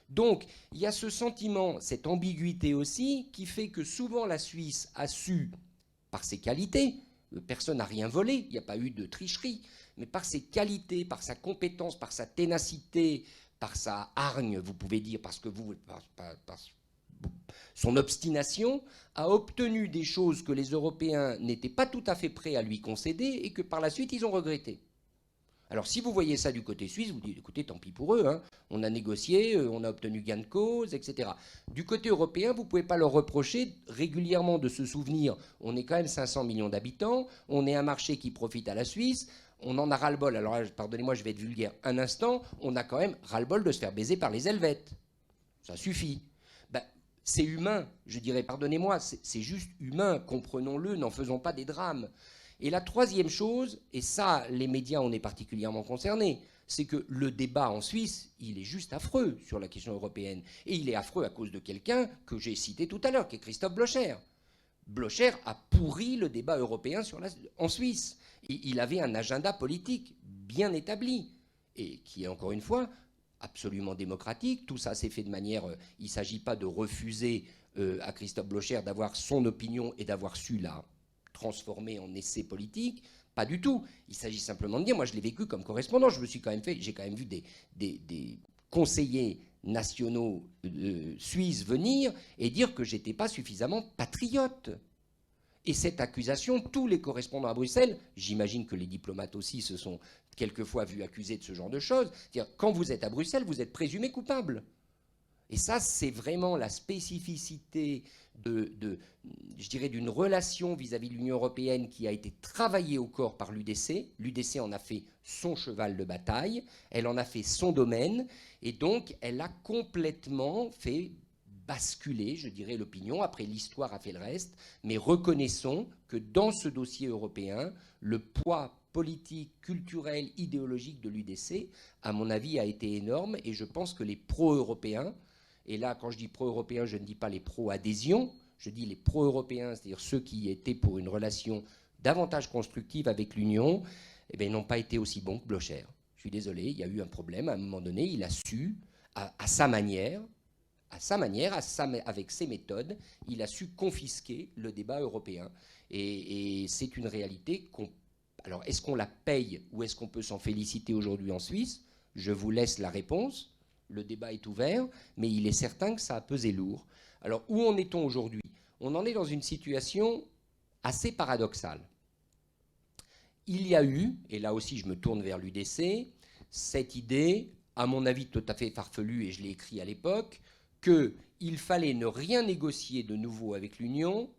Speaker 2: Donc, il y a ce sentiment, cette ambiguïté aussi, qui fait que souvent la Suisse a su, par ses qualités, personne n'a rien volé, il n'y a pas eu de tricherie, mais par ses qualités, par sa compétence, par sa ténacité, par sa hargne, vous pouvez dire, parce que par son obstination, a obtenu des choses que les Européens n'étaient pas tout à fait prêts à lui concéder et que par la suite ils ont regretté. Alors si vous voyez ça du côté suisse, vous dites écoutez, tant pis pour eux, hein, on a négocié, on a obtenu gain de cause, etc. Du côté européen, vous ne pouvez pas leur reprocher régulièrement de se souvenir, on est quand même 500 millions d'habitants, on est un marché qui profite à la Suisse, on en a ras-le-bol, alors pardonnez-moi, je vais être vulgaire un instant, on a quand même ras-le-bol de se faire baiser par les Helvètes. Ça suffit. Ben, c'est humain, je dirais, pardonnez-moi, c'est juste humain, comprenons-le, n'en faisons pas des drames. Et la troisième chose, et ça, les médias en est particulièrement concernés, c'est que le débat en Suisse, il est juste affreux sur la question européenne. Et il est affreux à cause de quelqu'un que j'ai cité tout à l'heure, qui est Christophe Blocher. Blocher a pourri le débat européen en Suisse. Et il avait un agenda politique bien établi, et qui est encore une fois absolument démocratique. Tout ça s'est fait de manière... il ne s'agit pas de refuser à Christophe Blocher d'avoir son opinion et d'avoir su la transformer en essai politique, pas du tout. Il s'agit simplement de dire, moi je l'ai vécu comme correspondant, j'ai quand même vu des conseillers nationaux suisses venir et dire que j'étais pas suffisamment patriote. Et cette accusation, tous les correspondants à Bruxelles, j'imagine que les diplomates aussi se sont quelquefois vus accusés de ce genre de choses, c'est-à-dire quand vous êtes à Bruxelles, vous êtes présumé coupable. Et ça, c'est vraiment la spécificité je dirais, d'une relation vis-à-vis de l'Union européenne qui a été travaillée au corps par l'UDC. L'UDC en a fait son cheval de bataille, elle en a fait son domaine, et donc elle a complètement fait basculer, je dirais, l'opinion. Après, l'histoire a fait le reste, mais reconnaissons que dans ce dossier européen, le poids politique, culturel, idéologique de l'UDC, à mon avis, a été énorme, et je pense que les pro-européens, et là, quand je dis pro-européens, je ne dis pas les pro-adhésion, je dis les pro-européens, c'est-à-dire ceux qui étaient pour une relation davantage constructive avec l'Union, eh bien, n'ont pas été aussi bons que Blocher. Je suis désolé, il y a eu un problème. À un moment donné, il a su, à sa manière, avec ses méthodes, il a su confisquer le débat européen. Et c'est une réalité qu'on... Alors, est-ce qu'on la paye ou est-ce qu'on peut s'en féliciter aujourd'hui en Suisse? Je vous laisse la réponse. Le débat est ouvert, mais il est certain que ça a pesé lourd. Alors, où en est-on aujourd'hui? On en est dans une situation assez paradoxale. il y a eu, et là aussi je me tourne vers l'UDC, cette idée, à mon avis tout à fait farfelue, et je l'ai écrit à l'époque, qu'il fallait ne rien négocier de nouveau avec l'Union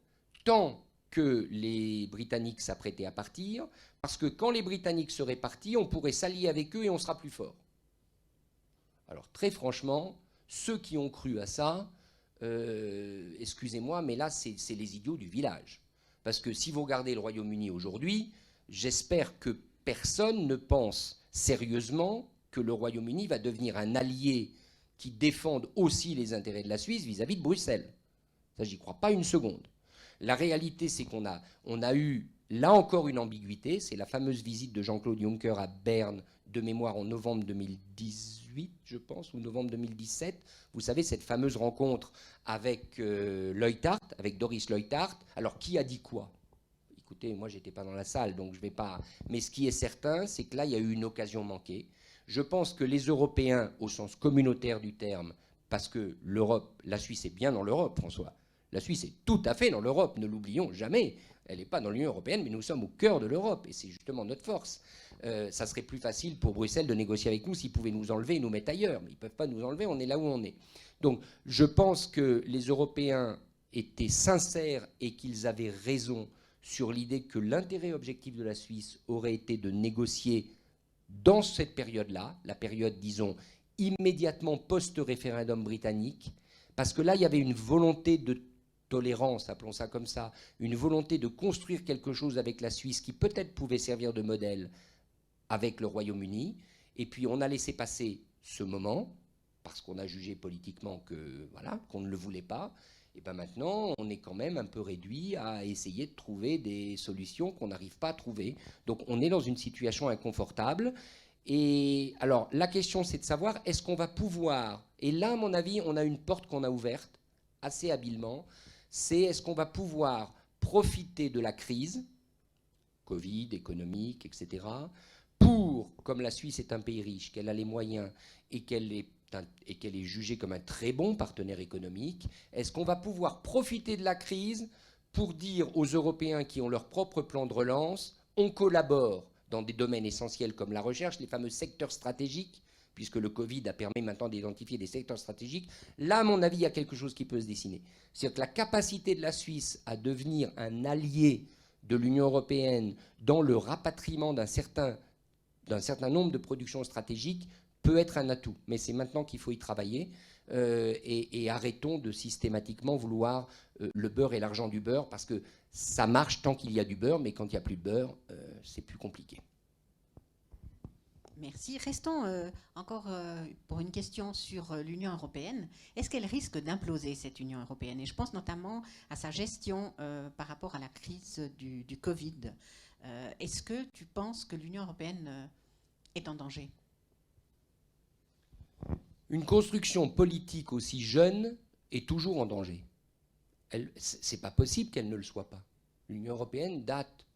Speaker 2: tant que les Britanniques s'apprêtaient à partir, parce que quand les Britanniques seraient partis, on pourrait s'allier avec eux et on sera plus fort. Alors très franchement, ceux qui ont cru à ça, excusez-moi, mais là c'est les idiots du village. Parce que si vous regardez le Royaume-Uni aujourd'hui, j'espère que personne ne pense sérieusement que le Royaume-Uni va devenir un allié qui défende aussi les intérêts de la Suisse vis-à-vis de Bruxelles. Ça, j'y crois pas une seconde. La réalité, c'est qu'on a eu, là encore, une ambiguïté. C'est la fameuse visite de Jean-Claude Juncker à Berne, de mémoire, en novembre 2018, je pense, ou novembre 2017. Vous savez, cette fameuse rencontre avec Leuthard, avec Doris Leuthard. Alors, qui a dit quoi ? Écoutez, moi, j'étais pas dans la salle, donc je vais pas... Mais ce qui est certain, c'est que là, il y a eu une occasion manquée. Je pense que les Européens, au sens communautaire du terme, parce que l'Europe, la Suisse est bien dans l'Europe, François. La Suisse est tout à fait dans l'Europe, ne l'oublions jamais. Elle n'est pas dans l'Union européenne, mais nous sommes au cœur de l'Europe, et c'est justement notre force. Ça serait plus facile pour Bruxelles de négocier avec nous s'ils pouvaient nous enlever et nous mettre ailleurs. Mais ils ne peuvent pas nous enlever, on est là où on est. Donc je pense que les Européens étaient sincères et qu'ils avaient raison sur l'idée que l'intérêt objectif de la Suisse aurait été de négocier dans cette période-là, la période, disons, immédiatement post-référendum britannique, parce que là, il y avait une volonté de tolérance, appelons ça comme ça, une volonté de construire quelque chose avec la Suisse qui peut-être pouvait servir de modèle avec le Royaume-Uni, et puis on a laissé passer ce moment, parce qu'on a jugé politiquement que, voilà, qu'on ne le voulait pas, et bien maintenant, on est quand même un peu réduit à essayer de trouver des solutions qu'on n'arrive pas à trouver. Donc on est dans une situation inconfortable. Et alors, la question, c'est de savoir, est-ce qu'on va pouvoir... Et là, à mon avis, on a une porte qu'on a ouverte assez habilement. C'est est-ce qu'on va pouvoir profiter de la crise, Covid, économique, etc., pour, comme la Suisse est un pays riche, qu'elle a les moyens et qu'elle est jugée comme un très bon partenaire économique, est-ce qu'on va pouvoir profiter de la crise pour dire aux Européens qui ont leur propre plan de relance, on collabore dans des domaines essentiels comme la recherche, les fameux secteurs stratégiques, puisque le Covid a permis maintenant d'identifier des secteurs stratégiques. Là, à mon avis, il y a quelque chose qui peut se dessiner. C'est-à-dire que la capacité de la Suisse à devenir un allié de l'Union européenne dans le rapatriement d'un certain nombre de productions stratégiques peut être un atout. Mais c'est maintenant qu'il faut y travailler et arrêtons de systématiquement vouloir le beurre et l'argent du beurre, parce que ça marche tant qu'il y a du beurre, mais quand il n'y a plus de beurre, c'est plus compliqué.
Speaker 1: Merci. Restons encore pour une question sur l'Union européenne. Est-ce qu'elle risque d'imploser, cette Union européenne ? Et je pense notamment à sa gestion par rapport à la crise du Covid. Est-ce que tu penses que l'Union européenne est en danger ?
Speaker 2: Une construction politique aussi jeune est toujours en danger. Ce n'est pas possible qu'elle ne le soit pas. L'Union européenne date,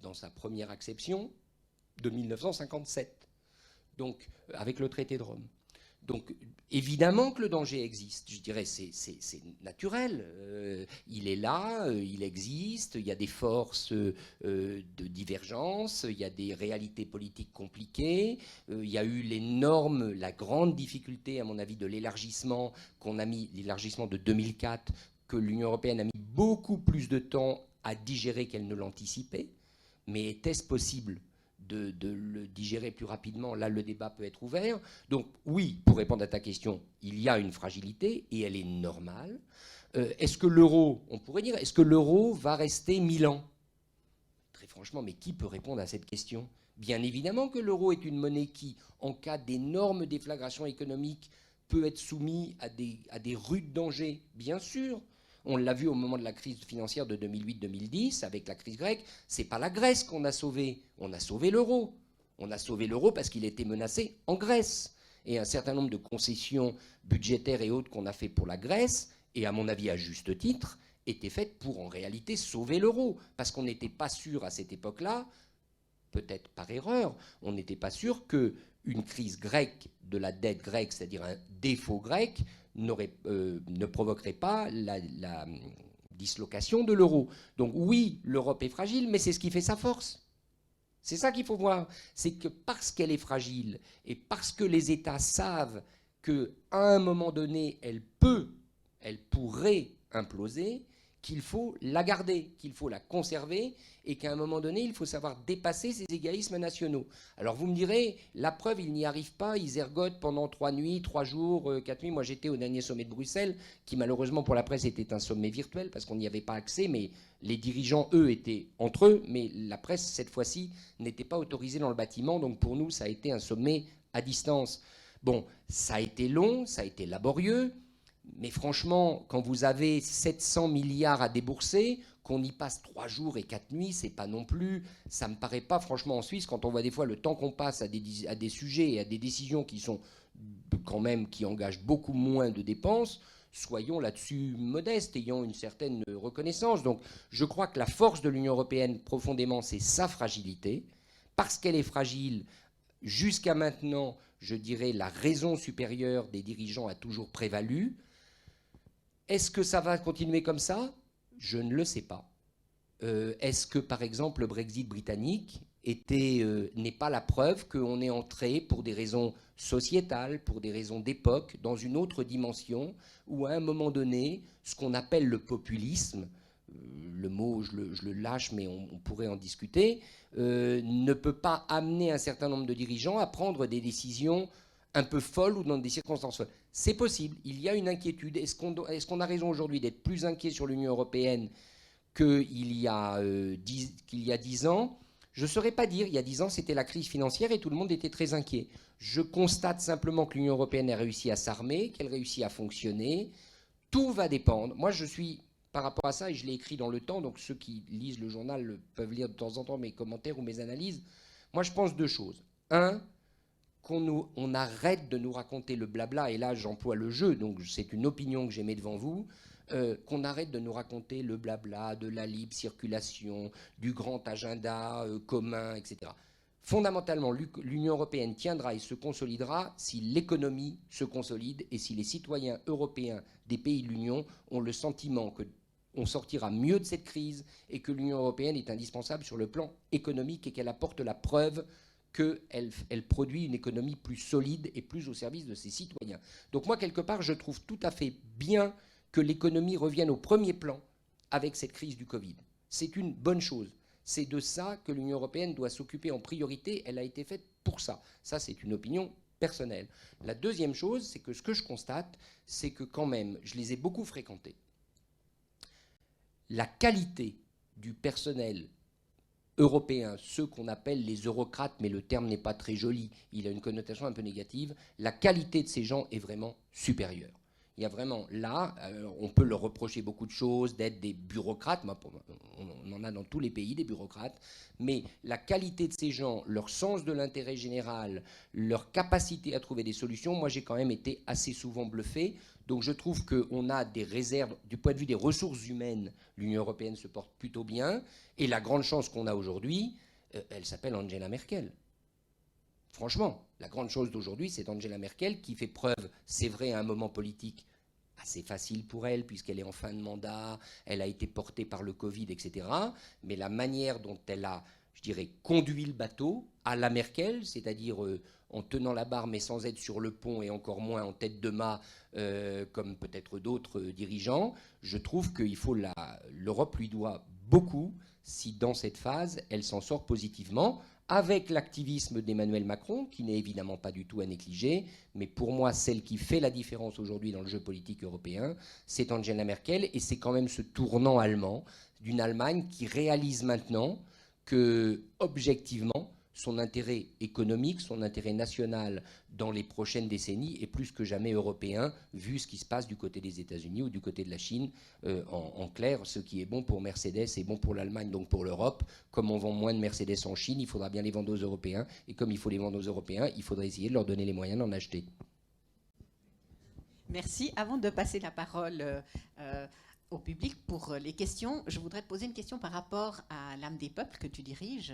Speaker 2: dans sa première acception, de 1957, donc avec le traité de Rome. Donc évidemment que le danger existe, je dirais c'est naturel, il est là, il existe, il y a des forces de divergence, il y a des réalités politiques compliquées, il y a eu la grande difficulté à mon avis de l'élargissement l'élargissement de 2004, que l'Union européenne a mis beaucoup plus de temps à digérer qu'elle ne l'anticipait, mais était-ce possible de le digérer plus rapidement? Là, le débat peut être ouvert. Donc oui, pour répondre à ta question, il y a une fragilité et elle est normale. Est-ce que l'euro, on pourrait dire, est-ce que l'euro va rester 1000 ans? Très franchement, mais qui peut répondre à cette question? Bien évidemment que l'euro est une monnaie qui, en cas d'énorme déflagration économique, peut être soumise à des rudes dangers, bien sûr. On l'a vu au moment de la crise financière de 2008-2010, avec la crise grecque. Ce n'est pas la Grèce qu'on a sauvée, on a sauvé l'euro. On a sauvé l'euro parce qu'il était menacé en Grèce. Et un certain nombre de concessions budgétaires et autres qu'on a fait pour la Grèce, et à mon avis à juste titre, étaient faites pour en réalité sauver l'euro. Parce qu'on n'était pas sûr à cette époque-là, peut-être par erreur, on n'était pas sûr qu'une crise grecque de la dette grecque, c'est-à-dire un défaut grec, ne provoquerait pas la dislocation de l'euro. Donc oui, l'Europe est fragile, mais c'est ce qui fait sa force. C'est ça qu'il faut voir. C'est que parce qu'elle est fragile et parce que les États savent qu'à un moment donné, elle pourrait imploser, qu'il faut la garder, qu'il faut la conserver et qu'à un moment donné, il faut savoir dépasser ces égoïsmes nationaux. Alors vous me direz, la preuve, ils n'y arrivent pas, ils ergotent pendant 3 nuits, 3 jours, 4 nuits. Moi, j'étais au dernier sommet de Bruxelles, qui malheureusement pour la presse était un sommet virtuel parce qu'on n'y avait pas accès, mais les dirigeants, eux, étaient entre eux, mais la presse, cette fois-ci, n'était pas autorisée dans le bâtiment, donc pour nous, ça a été un sommet à distance. Bon, ça a été long, ça a été laborieux, mais franchement, quand vous avez 700 milliards à débourser, qu'on y passe 3 jours et 4 nuits, c'est pas non plus, ça me paraît pas, franchement, en Suisse, quand on voit des fois le temps qu'on passe à des sujets et à des décisions qui sont quand même, qui engagent beaucoup moins de dépenses, soyons là-dessus modestes, ayant une certaine reconnaissance. Donc, je crois que la force de l'Union européenne, profondément, c'est sa fragilité. Parce qu'elle est fragile, jusqu'à maintenant, je dirais, la raison supérieure des dirigeants a toujours prévalu. Est-ce que ça va continuer comme ça? Je ne le sais pas. Est-ce que, par exemple, le Brexit britannique n'est pas la preuve qu'on est entré, pour des raisons sociétales, pour des raisons d'époque, dans une autre dimension, où à un moment donné, ce qu'on appelle le populisme, le mot, je le lâche, mais on pourrait en discuter, ne peut pas amener un certain nombre de dirigeants à prendre des décisions un peu folles ou dans des circonstances folles. C'est possible, il y a une inquiétude. Est-ce qu'on a raison aujourd'hui d'être plus inquiet sur l'Union européenne qu'il y a 10 ans? Je ne saurais pas dire. Il y a 10 ans, c'était la crise financière et tout le monde était très inquiet. Je constate simplement que l'Union européenne a réussi à s'armer, qu'elle réussit à fonctionner. Tout va dépendre. Moi, je suis, par rapport à ça, et je l'ai écrit dans Le Temps, donc ceux qui lisent le journal peuvent lire de temps en temps mes commentaires ou mes analyses. Moi, je pense 2 choses. Un, qu'on arrête de nous raconter le blabla, et là j'emploie le jeu, donc c'est une opinion que j'ai mise devant vous, qu'on arrête de nous raconter le blabla de la libre circulation, du grand agenda commun, etc. Fondamentalement, l'Union européenne tiendra et se consolidera si l'économie se consolide et si les citoyens européens des pays de l'Union ont le sentiment qu'on sortira mieux de cette crise et que l'Union européenne est indispensable sur le plan économique et qu'elle apporte la preuve qu'elle produit une économie plus solide et plus au service de ses citoyens. Donc moi, quelque part, je trouve tout à fait bien que l'économie revienne au premier plan avec cette crise du Covid. C'est une bonne chose. C'est de ça que l'Union européenne doit s'occuper en priorité. Elle a été faite pour ça. Ça, c'est une opinion personnelle. La deuxième chose, c'est que ce que je constate, c'est que quand même, je les ai beaucoup fréquentés. La qualité du personnel européens, ceux qu'on appelle les eurocrates, mais le terme n'est pas très joli, il a une connotation un peu négative, la qualité de ces gens est vraiment supérieure. Il y a vraiment là, on peut leur reprocher beaucoup de choses, d'être des bureaucrates, on en a dans tous les pays des bureaucrates, mais la qualité de ces gens, leur sens de l'intérêt général, leur capacité à trouver des solutions, moi j'ai quand même été assez souvent bluffé. Donc je trouve qu'on a des réserves, du point de vue des ressources humaines, l'Union européenne se porte plutôt bien, et la grande chance qu'on a aujourd'hui, elle s'appelle Angela Merkel. Franchement, la grande chose d'aujourd'hui, c'est Angela Merkel qui fait preuve, c'est vrai, à un moment politique assez facile pour elle, puisqu'elle est en fin de mandat, elle a été portée par le Covid, etc. Mais la manière dont elle a, je dirais, conduit le bateau à la Merkel, c'est-à-dire en tenant la barre mais sans être sur le pont et encore moins en tête de mât, comme peut-être d'autres dirigeants, je trouve que l'Europe lui doit beaucoup si dans cette phase, elle s'en sort positivement, avec l'activisme d'Emmanuel Macron, qui n'est évidemment pas du tout à négliger, mais pour moi, celle qui fait la différence aujourd'hui dans le jeu politique européen, c'est Angela Merkel, et c'est quand même ce tournant allemand, d'une Allemagne qui réalise maintenant que, objectivement, son intérêt économique, son intérêt national dans les prochaines décennies est plus que jamais européen, vu ce qui se passe du côté des États-Unis ou du côté de la Chine. En clair, ce qui est bon pour Mercedes est bon pour l'Allemagne, donc pour l'Europe. Comme on vend moins de Mercedes en Chine, il faudra bien les vendre aux Européens. Et comme il faut les vendre aux Européens, il faudrait essayer de leur donner les moyens d'en acheter.
Speaker 1: Merci. Avant de passer la parole au public pour les questions, je voudrais te poser une question par rapport à l'âme des peuples que tu diriges,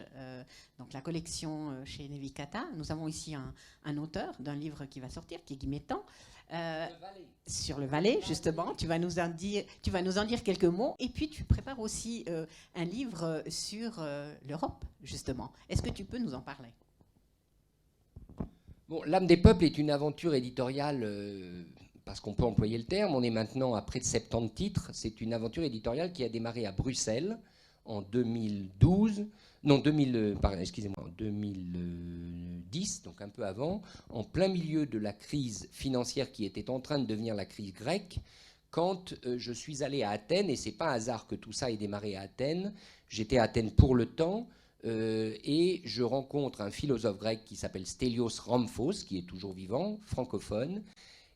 Speaker 1: donc la collection chez Nevikata. Nous avons ici un auteur d'un livre qui va sortir, qui est Guy Mettan. sur le Valais, justement. Tu vas nous en dire quelques mots. Et puis, tu prépares aussi un livre sur l'Europe, justement. Est-ce que tu peux nous en parler?
Speaker 2: Bon, L'âme des peuples est une aventure éditoriale, parce qu'on peut employer le terme. On est maintenant à près de 70 titres. C'est une aventure éditoriale qui a démarré à Bruxelles en 2012. Non, excusez-moi, en 2010, donc un peu avant, en plein milieu de la crise financière qui était en train de devenir la crise grecque, quand je suis allé à Athènes, et c'est pas un hasard que tout ça ait démarré à Athènes. J'étais à Athènes pour le temps, et je rencontre un philosophe grec qui s'appelle Stelios Ramphos, qui est toujours vivant, francophone,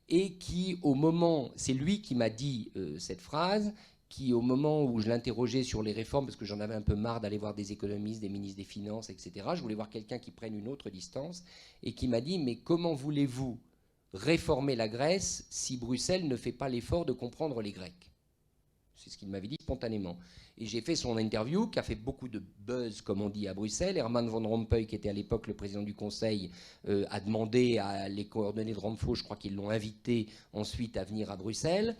Speaker 2: et qui, au moment, c'est lui qui m'a dit cette phrase, qui, au moment où je l'interrogeais sur les réformes, parce que j'en avais un peu marre d'aller voir des économistes, des ministres des Finances, etc., je voulais voir quelqu'un qui prenne une autre distance, et qui m'a dit, mais comment voulez-vous réformer la Grèce si Bruxelles ne fait pas l'effort de comprendre les Grecs? C'est ce qu'il m'avait dit spontanément. Et j'ai fait son interview, qui a fait beaucoup de buzz, comme on dit, à Bruxelles. Herman Van Rompuy, qui était à l'époque le président du Conseil, a demandé à les coordonnées de Ramphos, je crois qu'ils l'ont invité ensuite à venir à Bruxelles.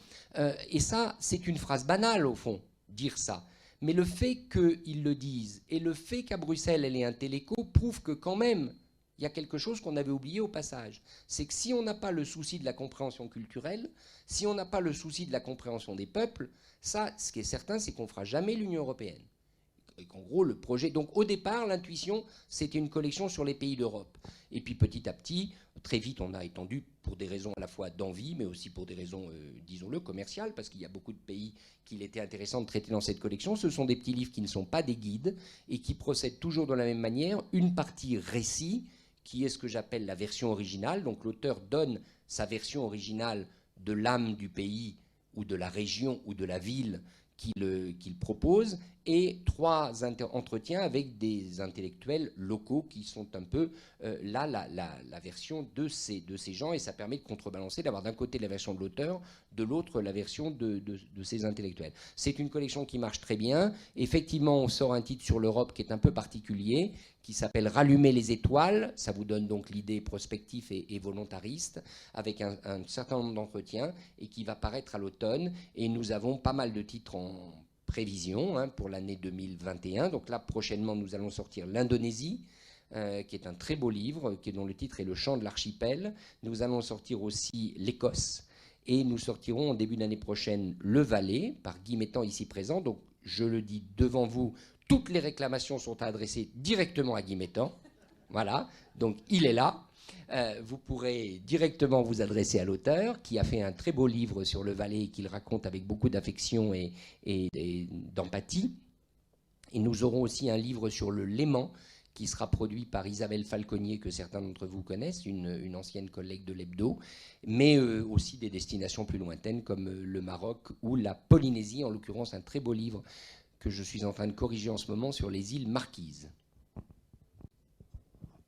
Speaker 2: Et ça, c'est une phrase banale, au fond, dire ça. Mais le fait qu'ils le disent, et le fait qu'à Bruxelles, elle ait un téléco, prouve que quand même, il y a quelque chose qu'on avait oublié au passage. C'est que si on n'a pas le souci de la compréhension culturelle, si on n'a pas le souci de la compréhension des peuples, ça, ce qui est certain, c'est qu'on ne fera jamais l'Union européenne. Et qu'en gros, le projet... Donc au départ, l'intuition, c'était une collection sur les pays d'Europe. Et puis petit à petit, très vite, on a étendu pour des raisons à la fois d'envie, mais aussi pour des raisons, disons-le, commerciales, parce qu'il y a beaucoup de pays qu'il était intéressant de traiter dans cette collection. Ce sont des petits livres qui ne sont pas des guides et qui procèdent toujours de la même manière. Une partie récit, qui est ce que j'appelle la version originale. Donc l'auteur donne sa version originale de l'âme du pays ou de la région ou de la ville qu'il propose, et 3 entretiens avec des intellectuels locaux qui sont un peu là la version de ces gens, et ça permet de contrebalancer, d'avoir d'un côté la version de l'auteur, de l'autre la version de ces intellectuels. C'est une collection qui marche très bien. Effectivement, on sort un titre sur l'Europe qui est un peu particulier, qui s'appelle « Rallumer les étoiles ». Ça vous donne donc l'idée prospective et volontariste, avec un certain nombre d'entretiens, et qui va paraître à l'automne. Et nous avons pas mal de titres en prévision pour l'année 2021. Donc là, prochainement, nous allons sortir l'Indonésie, qui est un très beau livre, dont le titre est « Le chant de l'archipel ». Nous allons sortir aussi l'Écosse, et nous sortirons en début d'année prochaine le Valais, par Guy Mettan, ici présent. Donc je le dis devant vous, toutes les réclamations sont adressées directement à Guy Mettan. Voilà, donc il est là. Vous pourrez directement vous adresser à l'auteur, qui a fait un très beau livre sur le Valais et qu'il raconte avec beaucoup d'affection et d'empathie. Et nous aurons aussi un livre sur le Léman, qui sera produit par Isabelle Falconier, que certains d'entre vous connaissent, une ancienne collègue de l'Hebdo, mais aussi des destinations plus lointaines comme le Maroc ou la Polynésie, en l'occurrence un très beau livre que je suis en train de corriger en ce moment sur les îles Marquises.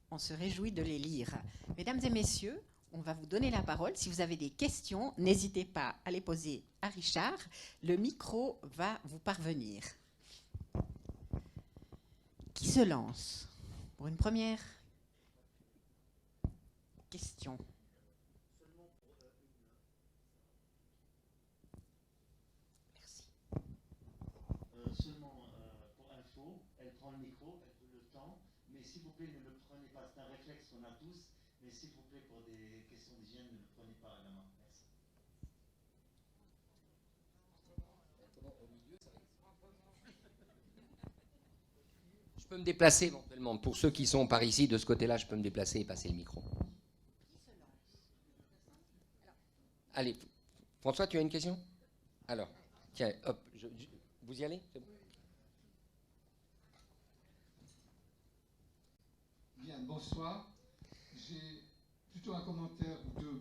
Speaker 1: On se réjouit de les lire. Mesdames et messieurs, on va vous donner la parole. Si vous avez des questions, n'hésitez pas à les poser à Richard. Le micro va vous parvenir. Qui se lance pour une première question? Merci.
Speaker 3: Seulement pour info, elle prend le micro, elle prend le temps, mais s'il vous plaît, ne le prenez pas, c'est un réflexe qu'on a tous, mais s'il vous plaît, pour des questions d'hygiène, ne le prenez pas à la main. Merci.
Speaker 2: Je peux me déplacer éventuellement. Pour ceux qui sont par ici, de ce côté-là, je peux me déplacer et passer le micro. Allez, François, tu as une question? Alors, tiens, hop, vous y allez? C'est bon.
Speaker 4: Bien, bonsoir. J'ai plutôt un commentaire ou deux